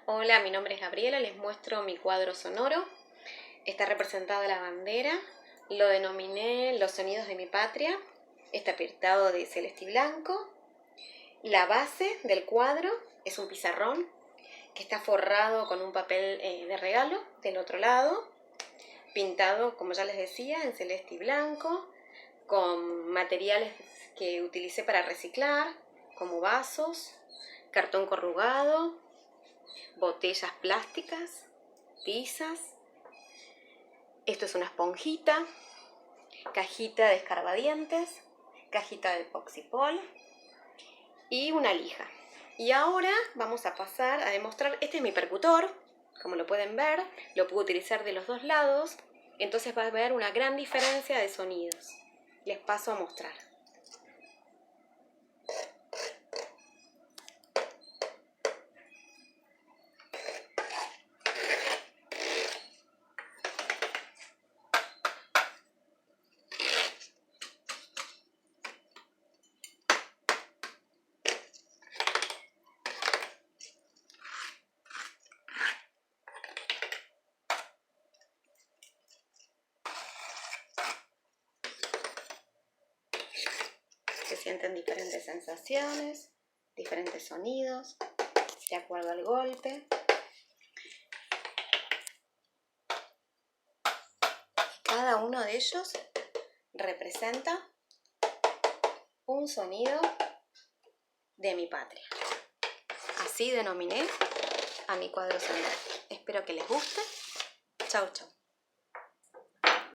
Hola, mi nombre es Gabriela, les muestro mi cuadro sonoro. Está representada la bandera, lo denominé Los sonidos de mi patria. Está pintado de celeste y blanco. La base del cuadro es un pizarrón que está forrado con un papel de regalo del otro lado, pintado, como ya les decía, en celeste y blanco, con materiales que utilicé para reciclar, como vasos, cartón corrugado, botellas plásticas, tizas. Esto es una esponjita, cajita de escarbadientes, cajita de Poxipol y una lija. Y ahora vamos a pasar a demostrar, este es mi percutor, como lo pueden ver, lo puedo utilizar de los dos lados, entonces va a haber una gran diferencia de sonidos. Les paso a mostrar. Se sienten diferentes sensaciones, diferentes sonidos, de acuerdo al golpe. Cada uno de ellos representa un sonido de mi patria. Así denominé a mi cuadro sonoro. Espero que les guste. Chau, chau.